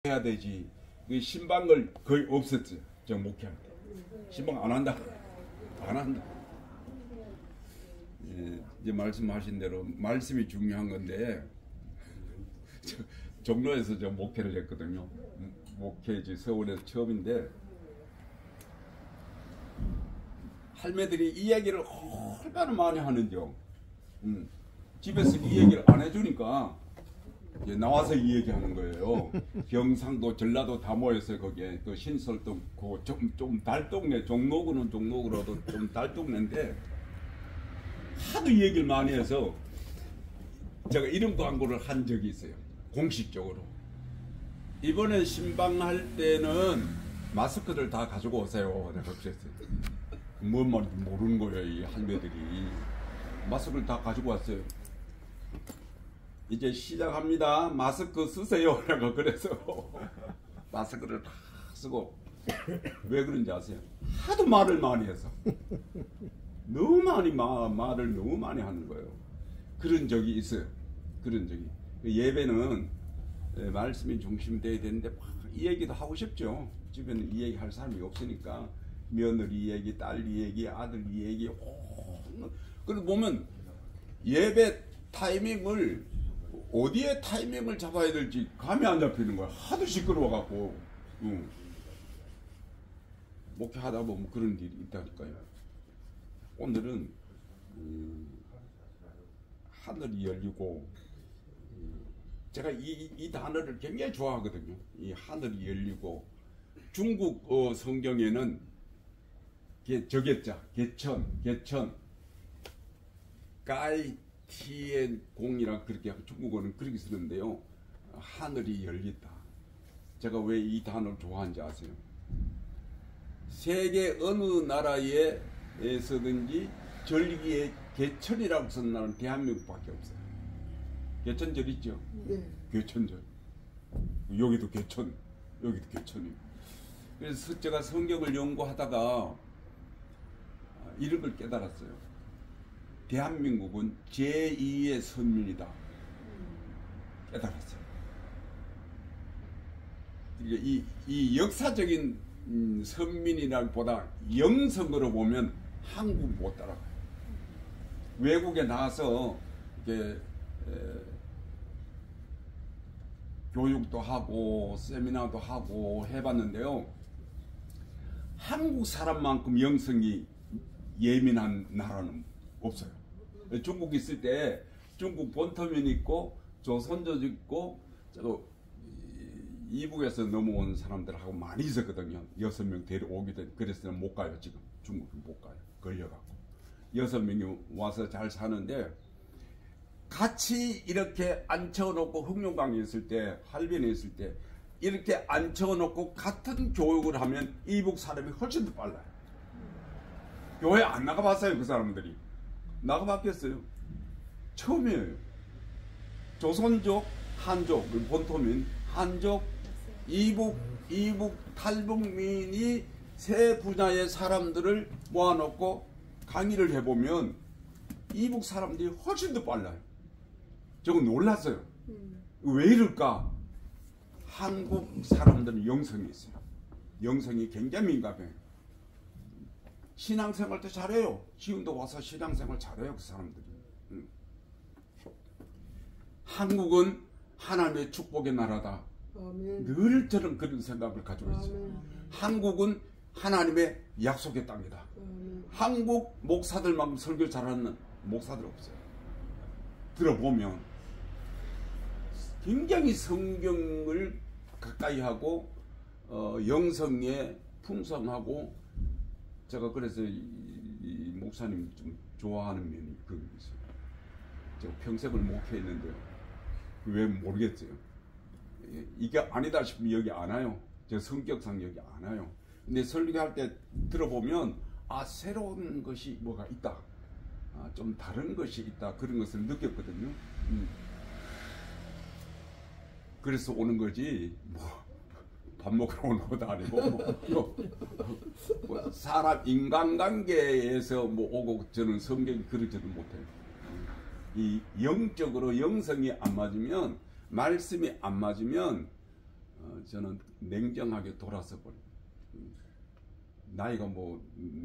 해야 되지. 그 신방을 거의 없었죠. 저 목회할 때. 신방 안 한다. 안 한다. 예, 이제 말씀하신 대로 말씀이 중요한 건데 종로에서 저 목회를 했거든요. 목회지 서울에서 처음인데 할매들이 이 얘기를 얼마나 많이 하는지요. 집에서 이 얘기를 안 해주니까 이제 나와서 이 얘기하는 거예요. 경상도, 전라도 다 모였어요. 거기에 그 신설동, 좀 달동네, 종로구는 종로구로도 좀 달동네인데 하도 이 얘기를 많이 해서 제가 이름 광고를 한 적이 있어요. 공식적으로. 이번에 신방할 때는 마스크들 다 가지고 오세요. 내가 그랬어요. 뭔 말인지 모르는 거예요, 이 할매들이. 마스크를 다 가지고 왔어요. 이제 시작합니다. 마스크 쓰세요. 내가 그래서 마스크를 다 쓰고. 왜 그런지 아세요? 하도 말을 많이 해서. 너무 많이 말을 너무 많이 하는 거예요. 그런 적이 있어요. 그런 적이. 예배는 말씀이 중심이 돼야 되는데 이 얘기도 하고 싶죠. 집에는 이 얘기 할 사람이 없으니까 며느리 얘기, 딸 얘기, 아들 얘기. 그리고 보면 예배 타이밍을 어디에 타이밍을 잡아야 될지 감이 안 잡히는 거야. 하도 시끄러워갖고. 목회하다 보면 그런 일이 있다니까요. 오늘은 하늘이 열리고, 제가 이 단어를 굉장히 좋아하거든요. 이 하늘이 열리고, 중국 성경에는 저겠자, 개천, 까이티엔 공이라 그렇게 중국어는 그렇게 쓰는데요. 하늘이 열렸다. 제가 왜 이 단어를 좋아하는지 아세요? 세계 어느 나라에서든지 절기에 개천이라고 쓰는 나라는 대한민국밖에 없어요. 개천절 있죠? 네. 개천절. 여기도 개천, 여기도 개천이에요. 그래서 제가 성경을 연구하다가 이런 걸 깨달았어요. 대한민국은 제2의 선민이다. 깨달았어요. 이 역사적인 선민이라기보다 영성으로 보면 한국 못 따라가요. 외국에 나가서 이렇게 교육도 하고 세미나도 하고 해봤는데요. 한국 사람만큼 영성이 예민한 나라는 없어요. 중국 있을 때 중국 본토민 있고 조선족 있고 이북에서 넘어온 사람들하고 많이 있었거든요. 6명 데려오게 된. 그래서 못 가요. 지금 중국은 못 가요. 걸려갖고 6명이 와서 잘 사는데 같이 이렇게 앉혀놓고 흑룡강에 있을 때, 할변에 있을 때 이렇게 앉혀놓고 같은 교육을 하면 이북 사람이 훨씬 더 빨라요. 교회 안 나가봤어요. 그 사람들이. 나가봤겠어요. 처음이에요. 조선족, 한족, 본토민, 한족, 이북 탈북민이 세 분야의 사람들을 모아놓고 강의를 해보면 이북 사람들이 훨씬 더 빨라요. 저거 놀랐어요. 왜 이럴까? 한국 사람들은 영성이 있어요. 영성이 굉장히 민감해요. 신앙생활도 잘해요. 지금도 와서 신앙생활 잘해요. 그 사람들이. 한국은 하나님의 축복의 나라다. 아멘. 늘 저는 그런 생각을 가지고 있어요. 아멘. 한국은 하나님의 약속의 땅이다. 아멘. 한국 목사들만큼 설교 잘하는 목사들 없어요. 들어보면 굉장히 성경을 가까이 하고 영성에 풍성하고, 제가 그래서 이 목사님 좀 좋아하는 면이 그런 게 있어요. 제가 평생을 목회했는데요. 왜 모르겠어요. 이게 아니다 싶으면 여기 안 와요. 제 성격상 여기 안 와요. 근데 설교할 때 들어보면 새로운 것이 뭐가 있다. 좀 다른 것이 있다. 그런 것을 느꼈거든요. 그래서 오는 거지 밥 먹으러 오는 것도 아니고 사람 인간관계에서 오고 저는 성경이 그러지도 못해요. 이 영적으로 영성이 안 맞으면, 말씀이 안 맞으면 저는 냉정하게 돌아서 버려요.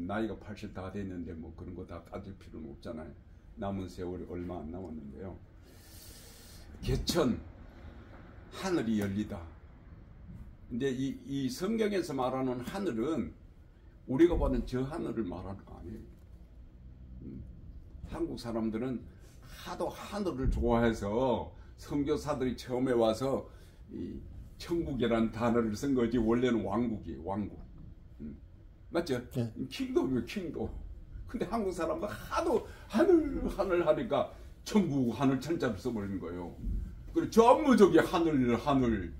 나이가 80 다 됐는데 뭐 그런 거 다 따질 필요는 없잖아요. 남은 세월이 얼마 안 남았는데요. 개천 하늘이 열리다. 근데 이 성경에서 말하는 하늘은 우리가 보는 저 하늘을 말하는 거 아니에요. 한국 사람들은 하도 하늘을 좋아해서 선교사들이 처음에 와서 이 천국이라는 단어를 쓴 거지 원래는 왕국이에요. 왕국. 맞죠? 네. 킹덤이에요. 킹덤. 근데 한국 사람들 하도 하늘 하니까 천국 하늘 천자를 써버리는 거예요. 그리고 전무적이 하늘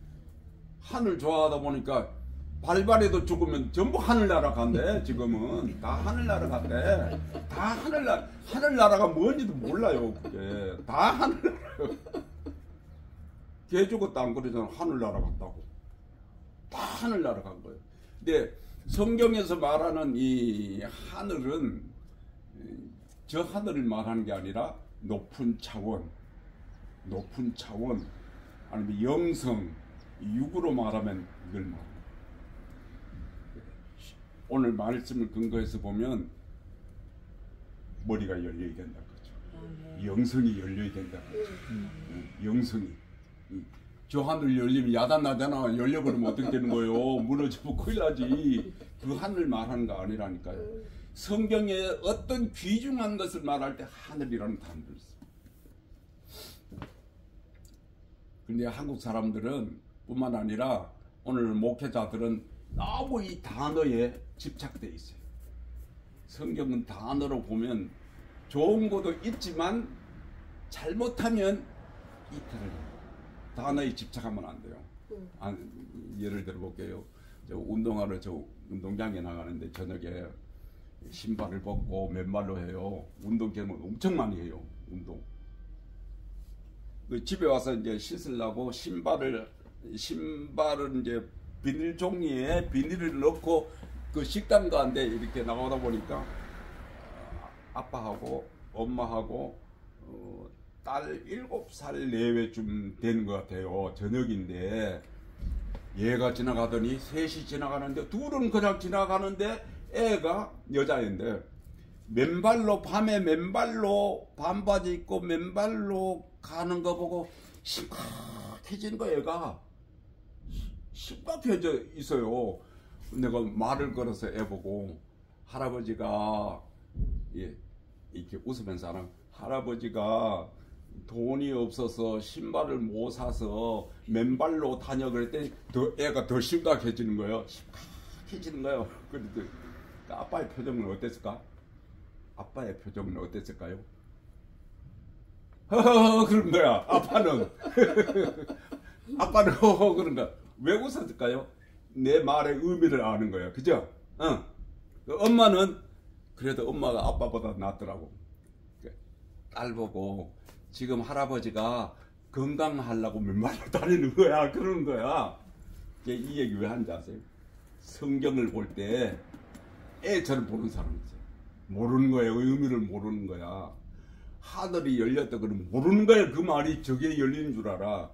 좋아하다 보니까 발발해도 죽으면 전부 하늘나라 간대. 지금은 다 하늘나라 간대. 다 하늘나라가 뭔지도 몰라요. 그게 다 하늘나라요. 개 죽었다 안 그러잖아. 하늘나라 갔다고. 다 하늘나라 간 거예요. 근데 성경에서 말하는 이 하늘은 저 하늘을 말하는 게 아니라 높은 차원 아니면 영성, 육으로 말하면 이걸 말합니다. 오늘 말씀을 근거해서 보면 머리가 열려야 된다 그죠. 영성이 열려야 된다 그죠. 영성이. 저 하늘 열리면 야단나잖아. 열려버리면 어떻게 되는 거예요? 무너지면 큰일 나지. 그 하늘 말하는 거 아니라니까요. 성경에 어떤 귀중한 것을 말할 때 하늘이라는 단어를 써. 근데 한국 사람들은 뿐만 아니라 오늘 목회자들은 너무 이 단어에 집착돼 있어요. 성경은 단어로 보면 좋은 것도 있지만 잘못하면 이탈을 해요. 단어에 집착하면 안 돼요. 예를 들어 볼게요. 저 운동하러 저 운동장에 나가는데 저녁에 신발을 벗고 맨발로 해요. 운동 경험을 엄청 많이 해요. 운동. 집에 와서 이제 씻으려고 신발을 이제 비닐 종이에 비닐을 넣고 그 식당 가는데 이렇게 나가다 보니까 아빠하고 엄마하고 딸 7살 내외쯤 되는 것 같아요. 저녁인데 얘가 지나가더니 셋이 지나가는데 둘은 그냥 지나가는데 애가 여자인데 밤에 맨발로 반바지 입고 맨발로 가는 거 보고 심각해지는 거야. 얘가 심각해져 있어요. 내가 말을 걸어서 애 보고 할아버지가 이렇게 웃으면서 하는 할아버지가 돈이 없어서 신발을 못 사서 맨발로 다녀 그랬더니 애가 더 심각해지는 거예요. 심각해지는 거예요. 그런데 아빠의 표정은 어땠을까? 아빠의 표정은 어땠을까요? 허허허 그런 거야. 아빠는 허허 그런 거야. 왜 웃었을까요? 내 말의 의미를 아는 거야. 그죠? 엄마는 그래도 엄마가 아빠보다 낫더라고. 딸 보고 지금 할아버지가 건강하려고 맨발로 다니는 거야. 그러는 거야. 이 얘기 왜 하는지 아세요? 성경을 볼 때 애처럼 보는 사람이 있어요. 모르는 거예요. 의미를 모르는 거야. 하늘이 열렸다 그러면 모르는 거야. 그 말이 저게 열리는 줄 알아.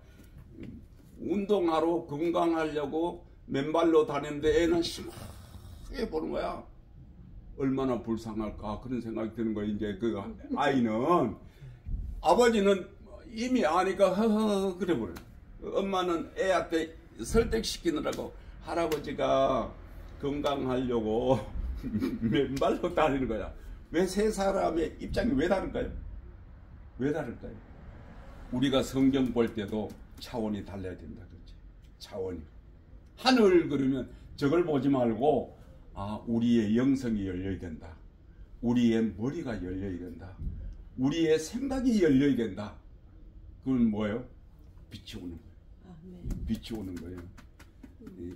운동하러 건강하려고 맨발로 다니는데 애는 심하게 보는 거야. 얼마나 불쌍할까 그런 생각이 드는 거야. 이제 그 아이는 아버지는 이미 아니까 허허 그래 버려. 엄마는 애한테 설득시키느라고 할아버지가 건강하려고 맨발로 다니는 거야. 왜 세 사람의 입장이 왜 다를까요? 왜 다를까요? 우리가 성경 볼 때도 차원이 달라야 된다 그렇지. 차원이. 하늘 그러면 저걸 보지 말고 우리의 영성이 열려야 된다. 우리의 머리가 열려야 된다. 우리의 생각이 열려야 된다. 그건 뭐예요? 빛이 오는 거예요. 빛이 오는 거예요.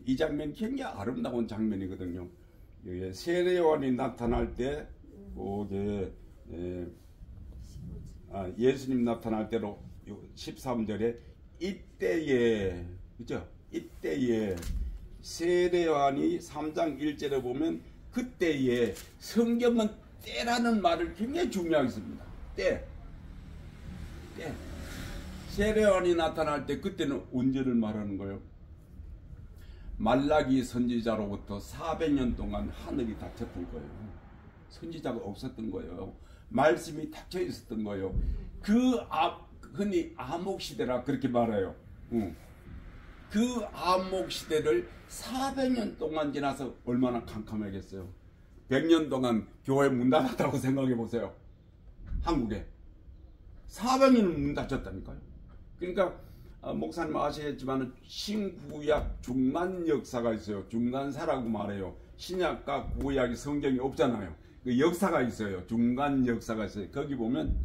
이 장면 굉장히 아름다운 장면이거든요. 세례요한이 나타날 때 예수님 나타날 때로 13절에 이때에 그죠? 이때에 세례요한이 3장 1절에 보면 그때에 성경은 때라는 말을 굉장히 중요하게 씁니다. 때. 세례요한이 나타날 때 그때는 언제를 말하는 거예요? 말라기 선지자로부터 400년 동안 하늘이 닫혔던 거예요. 선지자가 없었던 거예요. 말씀이 닫혀 있었던 거예요. 흔히 암흑시대라 그렇게 말해요. 그 암흑시대를 400년 동안 지나서 얼마나 캄캄하겠어요. 100년 동안 교회 문 닫았다고 생각해 보세요. 한국에 400년은 문 닫혔다니까요. 그러니까 목사님 아시겠지만 신구약 중간 역사가 있어요. 중간사라고 말해요. 신약과 구약이 성경이 없잖아요. 그 역사가 있어요. 중간 역사가 있어요. 거기 보면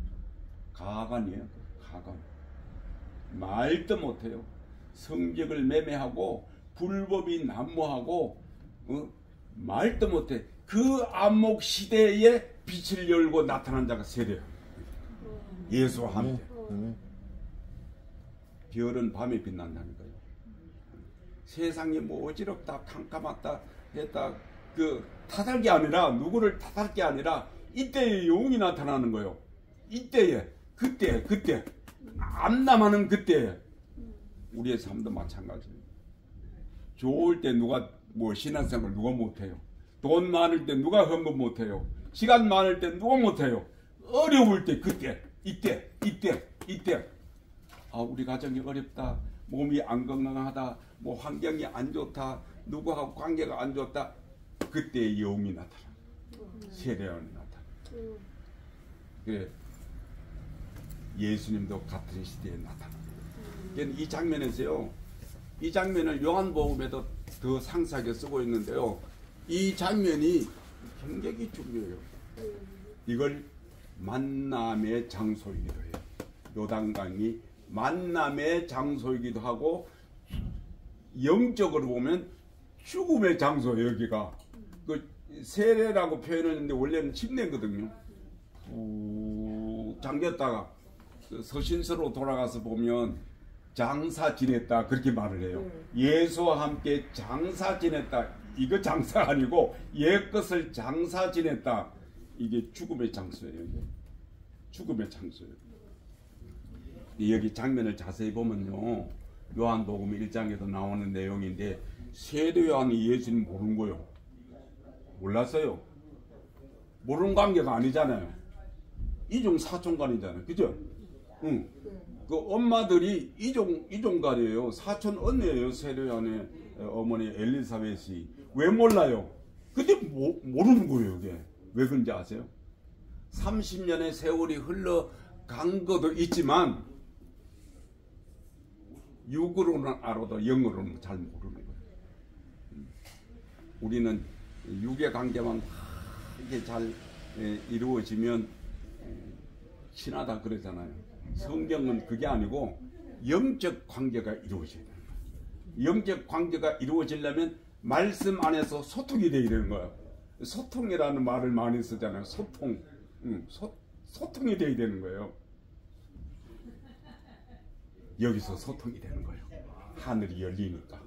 가관이에요. 가관. 말도 못해요. 성경을 매매하고 불법이 난무하고 말도 못해. 그 암흑 시대에 빛을 열고 나타난 자가 세례요. 예수와 함께. 별은 밤에 빛난다니까요. 세상이 뭐 어지럽다 캄캄하다 했다 그 탓할 게 아니라 누구를 탓할 게 아니라 이때에 영이 나타나는 거예요. 이때에 그때 암담하는 그때에 우리의 삶도 마찬가지예요. 좋을 때 누가 뭐 신앙생활 누가 못해요. 돈 많을 때 누가 헌금 못해요. 시간 많을 때 누가 못해요. 어려울 때 그때 이때 우리 가정이 어렵다, 몸이 안 건강하다, 뭐 환경이 안 좋다, 누구하고 관계가 안 좋다, 그때 영이 나타나. 세례원이 나타나. 그래, 예수님도 같은 시대에 나타나. 이 장면에서요, 이 장면을 요한복음에도 더 상세하게 쓰고 있는데요, 이 장면이 굉장히 중요해요. 이걸 만남의 장소이기도 해요. 요단강이 만남의 장소이기도 하고 영적으로 보면 죽음의 장소예요. 여기가 그 세례라고 표현했는데 원래는 침례거든요. 푹 잠겼다가 그 서신서로 돌아가서 보면 장사 지냈다 그렇게 말을 해요. 예수와 함께 장사 지냈다. 이거 장사 아니고 옛것을 장사 지냈다. 이게 죽음의 장소예요. 이게. 죽음의 장소예요. 여기 장면을 자세히 보면요, 요한복음 1장에도 나오는 내용인데 세례 요한이 예수님 모르는 거요. 몰랐어요. 모르는 관계가 아니잖아요. 이종 사촌간이잖아요. 그죠? 응. 그 엄마들이 이종간이에요. 사촌 언니예요. 세례 요한의 어머니 엘리사벳이. 왜 몰라요? 근데 모르는 거예요. 이게. 왜 그런지 아세요? 30년의 세월이 흘러간 것도 있지만 육으로는 알아도 영으로는 잘 모르는 거예요. 우리는 육의 관계만 이렇게 잘 이루어지면 친하다 그러잖아요. 성경은 그게 아니고 영적 관계가 이루어져야 돼요. 영적 관계가 이루어지려면 말씀 안에서 소통이 되어야 되는 거예요. 소통이라는 말을 많이 쓰잖아요. 소통. 소통이 되어야 되는 거예요. 여기서 소통이 되는 거예요. 하늘이 열리니까.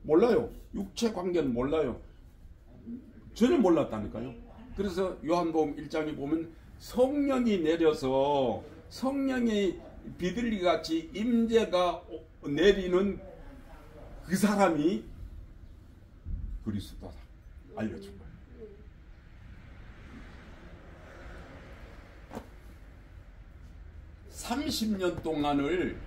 몰라요. 육체 관계는 몰라요. 전혀 몰랐다니까요. 그래서 요한복음 1장에 보면 성령이 내려서 성령이 비둘기같이 임재가 내리는 그 사람이 그리스도다 알려준 거예요. (30년) 동안을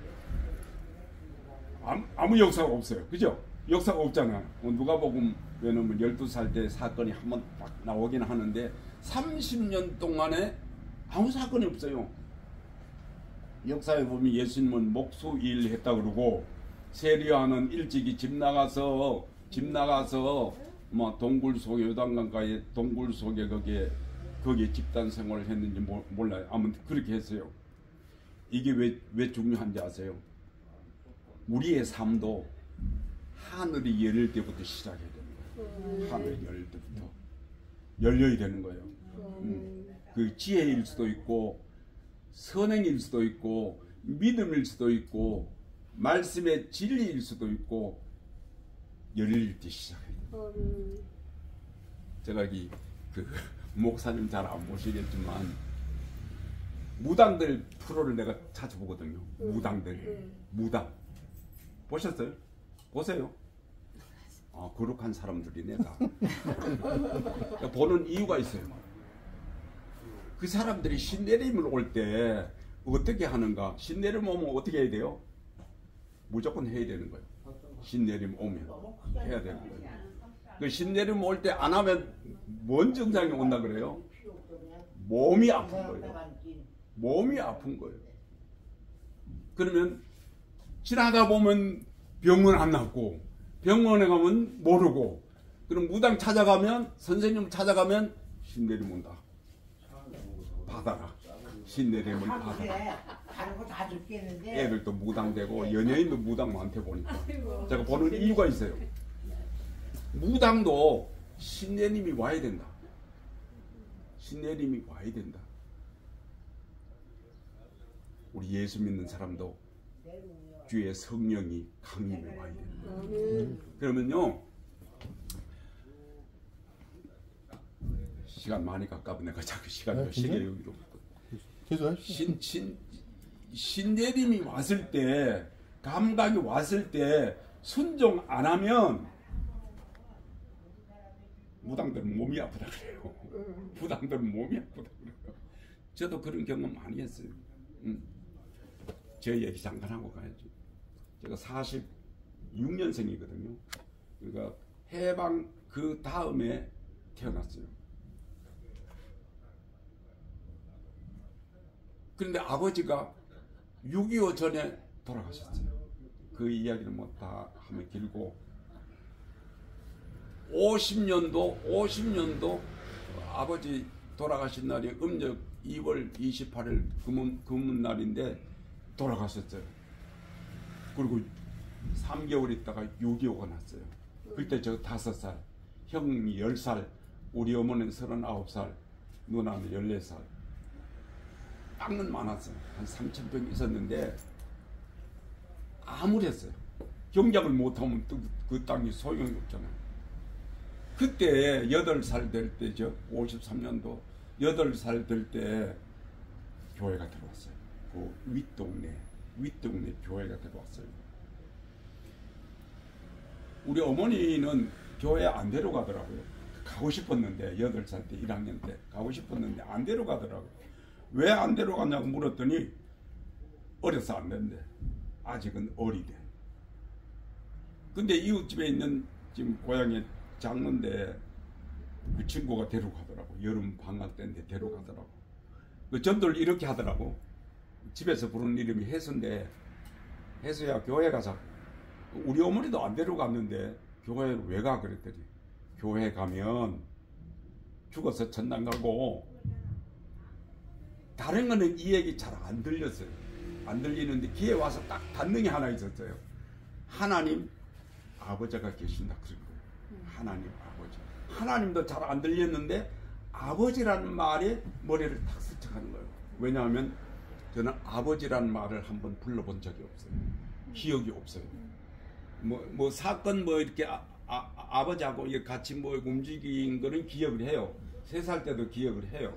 아무 역사가 없어요. 그죠? 역사가 없잖아요. 누가복음에는 12살 때 사건이 한번 딱 나오긴 하는데 30년 동안에 아무 사건이 없어요. 역사에 보면 예수님은 목수일 했다 그러고 세리요한은 일찍이 집 나가서 뭐 동굴 속에 요단강가에 동굴 속에 거기에 집단 생활을 했는지 몰라요. 아무튼 그렇게 했어요. 이게 왜 중요한지 아세요? 우리의 삶도 하늘이 열릴 때부터 시작해야 되는 거예요. 하늘이 열릴 때부터 열려야 되는 거예요. 그 지혜일 수도 있고 선행일 수도 있고 믿음일 수도 있고 말씀의 진리일 수도 있고 열릴 때 시작해야 돼요. 제가 그 목사님 잘 안 보시겠지만 무당들 프로를 내가 찾아보거든요. 무당들. 무당. 보셨어요? 보세요. 아, 거룩한 사람들이네 다. 그러니까 보는 이유가 있어요. 그 사람들이 신내림을 올 때 어떻게 하는가? 신내림 오면 어떻게 해야 돼요? 무조건 해야 되는 거예요. 신내림 오면 해야 되는 거예요. 그 신내림 올 때 안 하면 뭔 증상이 온다 그래요? 몸이 아픈 거예요. 몸이 아픈 거예요. 그러면 지나다 보면 병은 안 낫고 병원에 가면 모르고 그럼 무당 찾아가면 선생님 찾아가면 신내림 온다. 받아라. 신내림을 받아라. 애들도 무당되고 연예인도 무당 많대 보니까 제가 보는 이유가 있어요. 무당도 신내림이 와야 된다. 신내림이 와야 된다. 우리 예수 믿는 사람도 주의 성령이 강림해 와야 된다. 그러면요 시간 많이 가까워 내가 자꾸 시간 시계 여기로 신내림이 왔을 때 감각이 왔을 때 순종 안 하면 무당들은 몸이 아프다 그래요. 무당들은 몸이 아프다 그래요. 저도 그런 경험 많이 했어요. 제 얘기 잠깐 하고 가야죠. 제가 46년생이거든요. 그러니까 해방 그 다음에 태어났어요. 그런데 아버지가 6.25 전에 돌아가셨어요. 그 이야기는 뭐 다 하면 길고 50년도 아버지 돌아가신 날이 음력 2월 28일 금은날인데 돌아가셨어요. 그리고 3개월 있다가 6.25가 났어요. 그때 저 5살, 형이 10살, 우리 어머니는 39살, 누나는 14살. 땅은 많았어요. 한 3,000평 있었는데 아무랬어요. 경작을 못하면 그 땅이 소용이 없잖아요. 그때 8살 될 때죠. 53년도 8살 될 때 교회가 들어왔어요. 그 윗동네 교회가 들어왔어요. 우리 어머니는 교회 안 데려가더라고요. 가고 싶었는데 8살 때 1학년 때 가고 싶었는데 안 데려가더라고요. 왜 안 데려갔냐고 물었더니 어려서 안 된대. 아직은 어리대. 근데 이웃집에 있는 지금 고향에 장로인데 그 친구가 데려가더라고. 여름 방학 때인데 데려가더라고. 그 전도를 이렇게 하더라고. 집에서 부르는 이름이 혜수인데 혜수야 교회 가자. 우리 어머니도 안 데려갔는데 교회를 왜 가? 그랬더니 교회 가면 죽어서 천당 가고 다른 거는 이 얘기 잘 안 들렸어요. 안 들리는데 귀에 와서 딱 닿는 게 하나 있었어요. 하나님 아버지가 계신다 그런 거예요. 하나님 아버지. 하나님도 잘 안 들렸는데 아버지라는 말에 머리를 탁 스쳐가는 거예요. 왜냐하면 저는 아버지라는 말을 한번 불러본 적이 없어요. 기억이 없어요. 뭐 사건 뭐 이렇게 아버지하고 같이 뭐 움직인 거는 기억을 해요. 3살 때도 기억을 해요.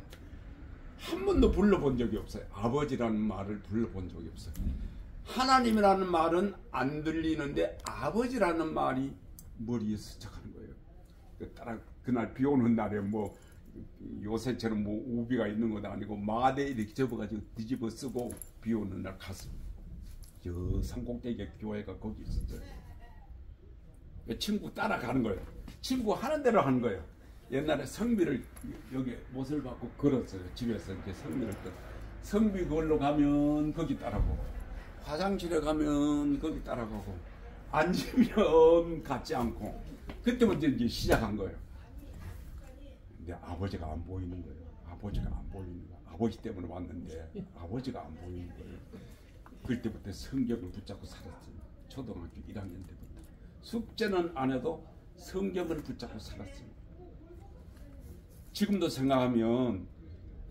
한 번도 불러본 적이 없어요. 아버지라는 말을 불러본 적이 없어요. 하나님이라는 말은 안 들리는데 아버지라는 말이 머리에 스쳐가는 거예요. 그날 비 오는 날에 뭐 요새처럼 뭐 우비가 있는 것도 아니고 마대 이렇게 접어가지고 뒤집어 쓰고 비 오는 날 갔습니다. 저 산꼭대기 교회가 거기 있었어요. 친구 따라가는 거예요. 친구 하는 대로 하는 거예요. 옛날에 성비를 여기 못을 받고 걸었어요. 집에서 이렇게 성비를 성비 그걸로 가면 거기 따라가고 화장실에 가면 거기 따라가고 앉으면 같지 않고 그때부터 이제 시작한 거예요. 근데 아버지가 안 보이는 거예요. 아버지가 안 보이는 거예요. 아버지 때문에 왔는데 아버지가 안 보이는 거예요. 그때부터 성경을 붙잡고 살았어요. 초등학교 1학년 때부터. 숙제는 안 해도 성경을 붙잡고 살았어요. 지금도 생각하면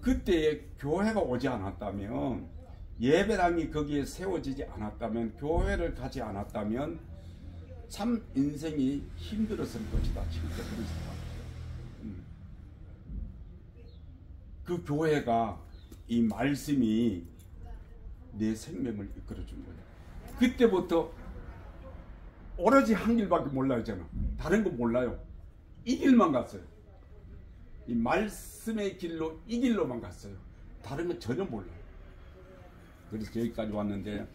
그때에 교회가 오지 않았다면 예배당이 거기에 세워지지 않았다면 교회를 가지 않았다면 참 인생이 힘들었을 것이다. 지금 그런 생각이에요. 그 교회가 이 말씀이 내 생명을 이끌어준 거예요. 그때부터 오로지 한 길밖에 몰라요. 저는 다른 거 몰라요. 이 길만 갔어요. 이 말씀의 길로, 이 길로만 갔어요. 다른 건 전혀 몰라요. 그래서 여기까지 왔는데,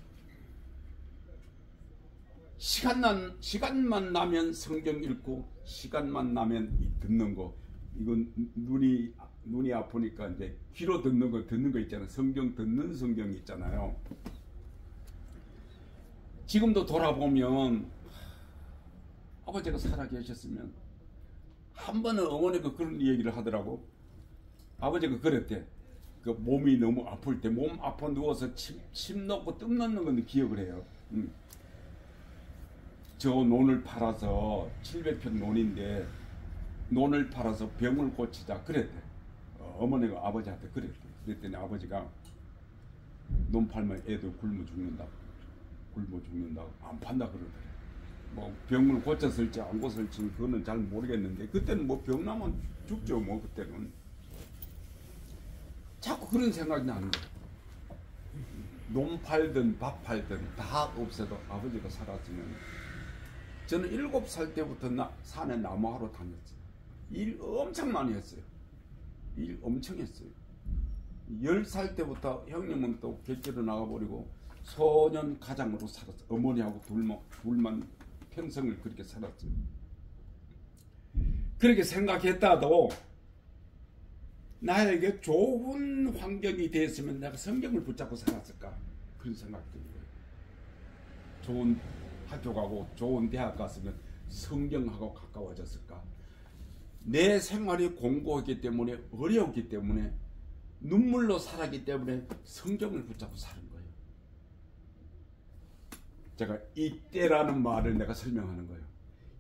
시간만 나면 성경 읽고, 시간만 나면 듣는 거, 이건 눈이 아프니까 이제 귀로 듣는 거 있잖아요. 성경 듣는 성경이 있잖아요. 지금도 돌아보면 아버지가 살아계셨으면 한 번은 어머니가 그런 얘기를 하더라고. 아버지가 그랬대. 그 몸이 너무 아플 때 몸 아파 누워서 침 넣고 뜸 넣는 건 기억을 해요. 저 논을 팔아서 700평 논인데 논을 팔아서 병을 고치자 그랬대. 어머니가 아버지한테 그랬대. 그랬더니 아버지가 논 팔면 애들 굶어 죽는다. 안 판다 그러더래. 뭐 병을 고쳤을지 안 고쳤을지 그거는 잘 모르겠는데 그때는 뭐 병 나면 죽죠. 뭐 그때는. 자꾸 그런 생각이 나는 거예요. 논 팔든 밥 팔든 다 없어도 아버지가 살았으면. 저는 7살 때부터 산에 나무하러 다녔어요. 일 엄청 많이 했어요. 일 엄청 했어요. 10살 때부터 형님은 또 객지로 나가버리고 소년 가장으로 살았어요. 어머니하고 둘만 평생을 그렇게 살았어요. 그렇게 생각했다도 나에게 좋은 환경이 됐으면 내가 성경을 붙잡고 살았을까? 그런 생각이 드는 거예요. 좋은 학교 가고 좋은 대학 갔으면 성경하고 가까워졌을까? 내 생활이 공고했기 때문에 어려웠기 때문에 눈물로 살았기 때문에 성경을 붙잡고 사는 거예요. 제가 이때라는 말을 내가 설명하는 거예요.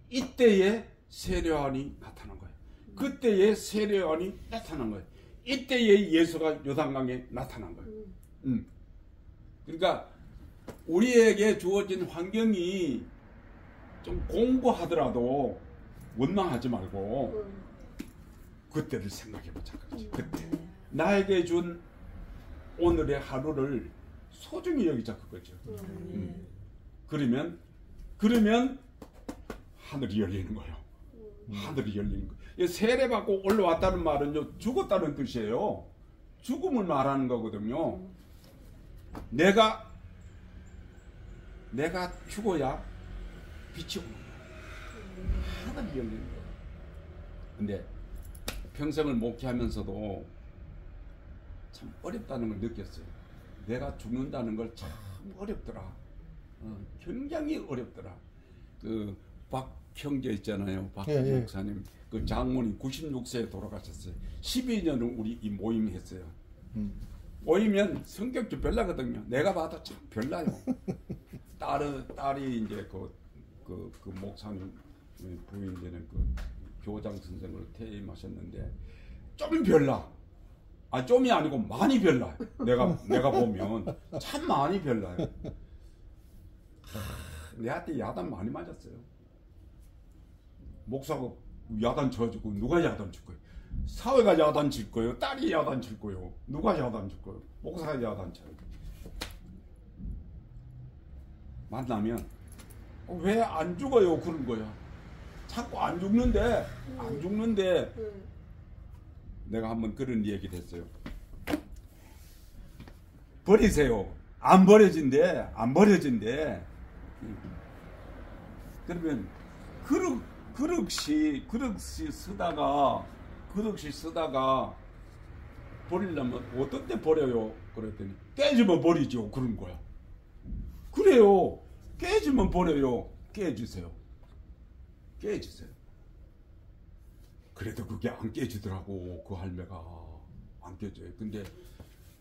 이때에 세례요한이 나타난 거예요. 그때에 세례요한이 나타난 거예요. 이때에 예수가 요단강에 나타난 거예요. 그러니까 우리에게 주어진 환경이 좀 공고하더라도 원망하지 말고 그때를 생각해보자. 그때 나에게 준 오늘의 하루를 소중히 여기자 그거죠. 그러면 하늘이 열리는 거예요. 하늘이 열리는 거예요. 세례받고 올라왔다는 말은요 죽었다는 뜻이에요. 죽음을 말하는 거거든요. 내가 죽어야 빛이 오는 거예요. 하늘이 열리는 거예요. 근데 평생을 목회하면서도 참 어렵다는 걸 느꼈어요. 내가 죽는다는 걸 참 어렵더라. 굉장히 어렵더라. 그 박형제 있잖아요. 박 목사님. 그 장모님 96세에 돌아가셨어요. 12년을 우리 이 모임 했어요. 모이면 성격도 별나거든요. 내가 봐도 참 별나요. 딸이 이제 그 목사님 부인 되는 그 교장 선생으로 퇴임하셨는데 좀 별나. 좀이 아니고 많이 별나요. 내가 보면 참 많이 별나요. 내한테 야단 많이 맞았어요. 목사가 야단 쳐주고 누가 야단 칠 거예요? 사회가 야단 칠 거예요? 딸이 야단 칠 거예요? 누가 야단 칠 거예요? 목사가 야단 쳐요. 만나면 왜 안 죽어요? 그런 거야. 자꾸 안 죽는데 내가 한번 그런 얘기를 했어요. 버리세요. 안 버려진대. 그러면 그릇이 쓰다가 버리려면 어떤 때 버려요? 그랬더니 깨지면 버리죠. 그런 거야. 그래요. 깨지면 버려요. 깨주세요. 그래도 그게 안 깨지더라고. 그 할매가 안 깨져요. 근데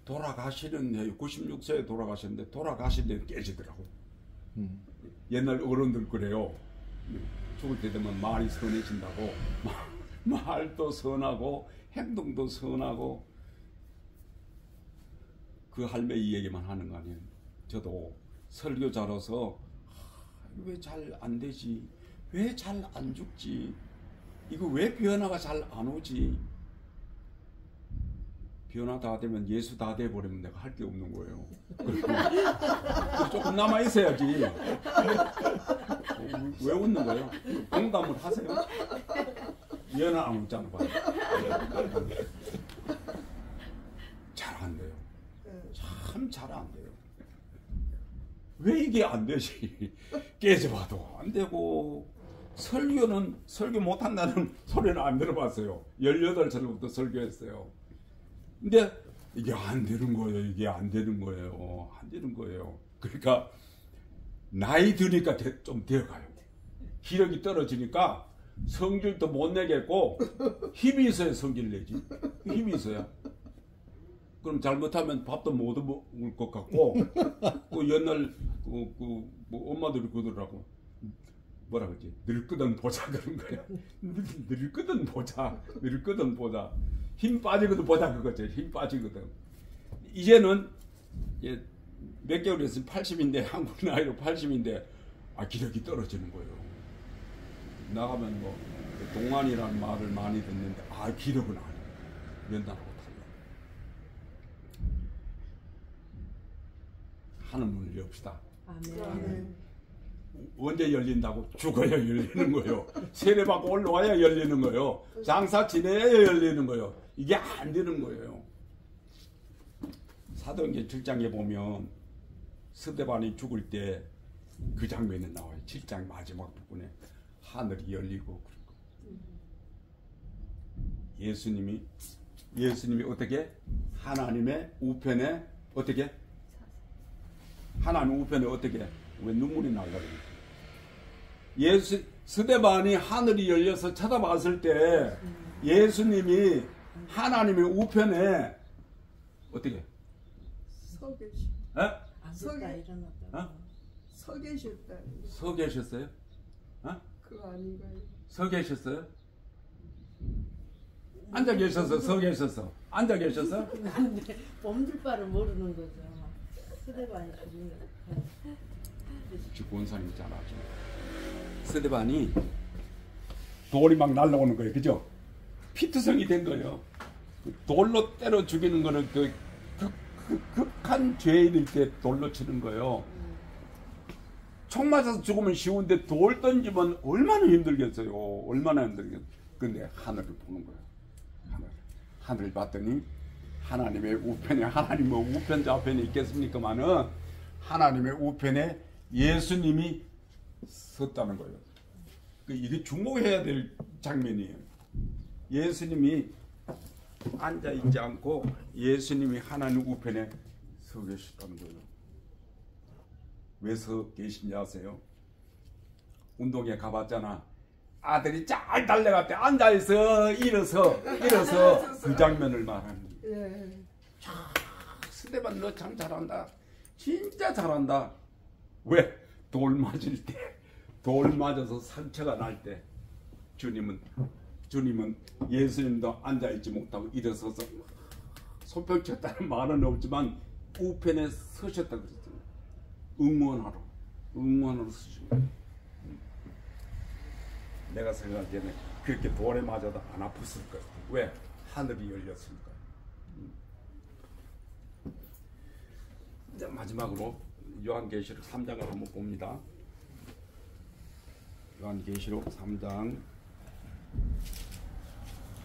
돌아가시는 해요. 96세에 돌아가셨는데 돌아가시는데 깨지더라고. 옛날 어른들 그래요. 죽을 때 되면 말이 선해진다고. 말도 선하고 행동도 선하고. 그 할매 이 얘기만 하는 거 아니에요. 저도 설교자로서 왜 잘 안 되지? 왜 잘 안 죽지? 이거 왜 변화가 잘 안 오지? 변화 다 되면 예수 다 돼버리면 내가 할 게 없는 거예요. 조금 남아 있어야지. 왜 웃는 거예요? 공감을 하세요. 얘는 안 웃잖아. 잘 안 돼요. 참 잘 안 돼요. 왜 이게 안 되지? 깨져봐도 안 되고, 설교는 설교 못한다는 소리는 안 들어봤어요. 18살부터 설교했어요. 근데 이게 안 되는 거예요. 이게 안 되는 거예요. 안 되는 거예요. 그러니까 나이 드니까 좀 되어가요. 기력이 떨어지니까 성질도 못 내겠고, 힘이 있어야 성질 내지. 힘이 있어야. 그럼 잘못하면 밥도 못 먹을 것 같고, 그 옛날 뭐 엄마들이 그러더라고. 뭐라 그러지? 늙거든 보자 그런 거야. 늙거든 보자. 늙거든 보자. 힘 빠지거든 보자 그거지. 힘 빠지거든. 이제는 몇 개월 있으면 80인데, 한국 나이로 80인데 기력이 떨어지는 거예요. 나가면 뭐 동안이라는 말을 많이 듣는데 기력은 아니에요. 옛날하고 달라요. 하는 문을 엽시다. 아멘. 언제 열린다고? 죽어야 열리는 거예요. 세례받고 올라와야 열리는 거예요. 장사 지내야 열리는 거예요. 이게 안 되는 거예요. 사도행전 7장에 보면 스데반이 죽을 때 그 장면이 나와요. 7장 마지막 부분에 하늘이 열리고 그런 거. 예수님이 어떻게 하나님의 우편에 어떻게 하나님 우편에 어떻게 왜 눈물이 나려고 스데반이 하늘이 열려서 쳐다봤을 때 예수님이 하나님의 우편에 어떻게 서 계시. 서 계셨다. 서 계셨어요? 그거 아닌가요? 서 계셨어요? 앉아 계셔서 서 계셨어. 앉아 계셨어? 몸둘 바를 모르는 거죠. 스데반이 죽은 권사님 잘 알죠. 스데반이 돌이 막 날라오는 거예요. 그죠? 피투성이 된 거예요. 돌로 때려 죽이는 거는 극한 죄인일 때 돌로 치는 거예요. 총 맞아서 죽으면 쉬운데 돌 던지면 얼마나 힘들겠어요. 얼마나 힘들겠어요. 근데 하늘을 보는 거예요. 하늘을 봤더니 하나님의 우편에, 하나님의 우편 좌편에 있겠습니까마는 하나님의 우편에 예수님이 섰다는 거예요. 이게 주목해야 될 장면이에요. 예수님이 앉아 있지 않고 예수님이 하나님 우편에 서 계셨다는 거예요. 왜 서 계신지 아세요? 운동회 가봤잖아. 아들이 잘 달려갈 때 앉아있어 일어서 그 장면을 말하는 거예요. 스데반 너 참 잘한다. 진짜 잘한다. 왜? 돌 맞을 때, 돌 맞아서 상처가 날 때 주님은 예수님도 앉아있지 못하고 일어서서 손뼉 쳤다는 말은 없지만 우편에 서셨다 그랬어요. 응원하러 서신 거예요. 내가 생각할 때는 그렇게 돌에 맞아도 안 아팠을 거예요. 왜? 하늘이 열렸으니까. 이제 마지막으로 요한계시록 3장을 한번 봅니다. 요한계시록 3장.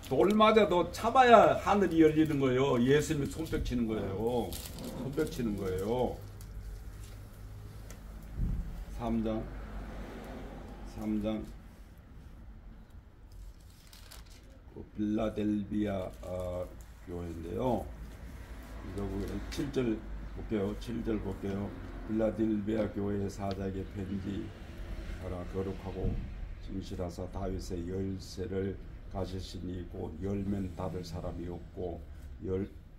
돌 맞아도 참아야 하늘이 열리는 거예요. 예수님이 손뼉 치는 거예요. 손뼉 치는 거예요. 3장 빌라델비아 교회인데요. 이거 7절 볼게요. 7절 볼게요. 빌라델비아 교회의 사자에게 편지하라. 거룩하고 진실하사 다윗의 열쇠를 가지시니 곧 열면 닫을 사람이 없고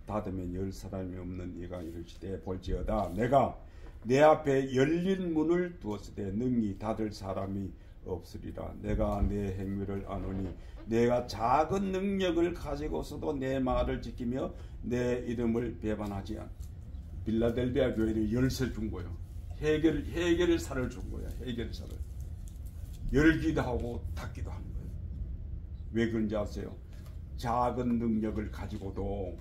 닫으면 열 사람이 없는 이가 이르시되 볼지어다 내가 내 앞에 열린 문을 두었을 때 능히 닫을 사람이 없으리라. 내가 내 행위를 아노니 내가 작은 능력을 가지고서도 내 말을 지키며 내 이름을 배반하지 않. 빌라델비아 교회를 열쇠를 준 거예요. 해결사를 준 거야. 해결사를. 열기도 하고 닫기도 하는 거예요. 왜 그런지 아세요? 작은 능력을 가지고도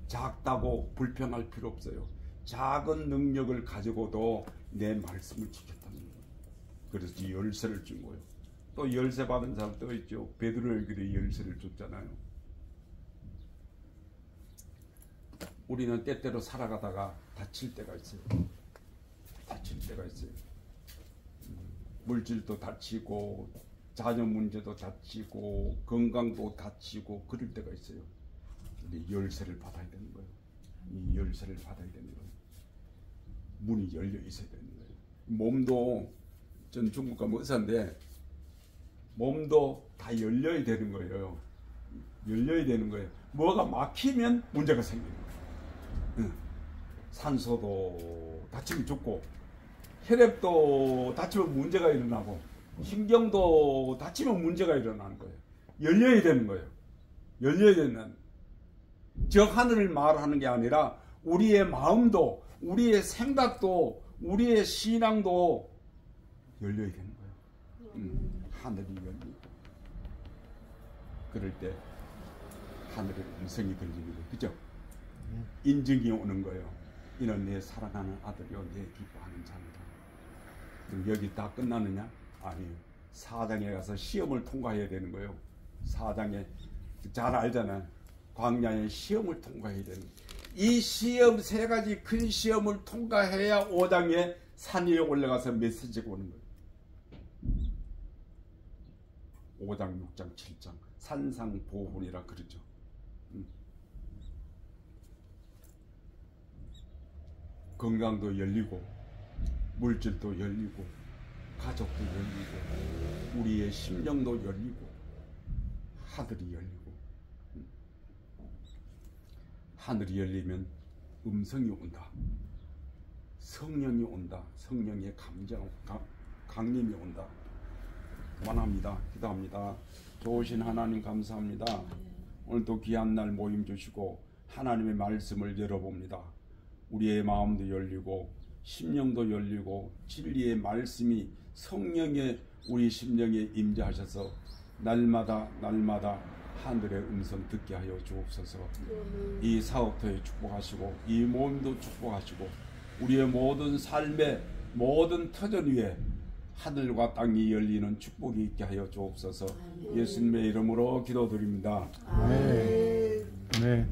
작다고 불평할 필요 없어요. 작은 능력을 가지고도 내 말씀을 지켰다는 거예요. 그래서 열쇠를 준 거예요. 또 열쇠 받은 사람 또 있죠. 베드로에게도 열쇠를 줬잖아요. 우리는 때때로 살아가다가 다칠 때가 있어요. 다칠 때가 있어요. 물질도 다치고 자녀 문제도 다치고 건강도 다치고 그럴 때가 있어요. 근데 열쇠를 받아야 되는 거예요. 이 열쇠를 받아야 되는 거예요. 문이 열려 있어야 되는 거예요. 몸도, 전 중국 가면 의사인데 몸도 다 열려야 되는 거예요. 열려야 되는 거예요. 뭐가 막히면 문제가 생기는 거예요. 산소도 다치면 죽고, 혈액도 다치면 문제가 일어나고, 신경도 다치면 문제가 일어나는 거예요. 열려야 되는 거예요. 열려야 되는. 저 하늘을 말하는 게 아니라 우리의 마음도, 우리의 생각도, 우리의 신앙도 열려야 되는 거예요. 하늘이 열리고, 그럴 때 하늘의 음성이 들리는 거예요. 그죠? 인증이 오는 거예요. 이는 내 사랑하는 아들이요 내 기뻐하는 자입니다. 그럼 여기 다 끝나느냐? 아니에요. 4장에 가서 시험을 통과해야 되는 거예요. 4장에 잘 알잖아요. 광야의 시험을 통과해야 되는 거예요. 이 시험, 세 가지 큰 시험을 통과해야 5장에 산 위에 올라가서 메시지가 오는 거예요. 5장, 6장, 7장 산상보훈이라 그러죠. 건강도 열리고, 물질도 열리고, 가족도 열리고, 우리의 심령도 열리고, 하늘이 열리고. 하늘이 열리면 음성이 온다. 성령이 온다. 성령의 강림이 온다. 원합니다. 기도합니다. 좋으신 하나님 감사합니다. 오늘도 귀한 날 모임 주시고 하나님의 말씀을 열어봅니다. 우리의 마음도 열리고 심령도 열리고 진리의 말씀이 성령의 우리 심령에 임재하셔서 날마다 하늘의 음성 듣게 하여 주옵소서. 이 사업터에 축복하시고 이 모임도 축복하시고 우리의 모든 삶의 모든 터전 위에 하늘과 땅이 열리는 축복이 있게 하여 주옵소서. 예수님의 이름으로 기도드립니다. 네.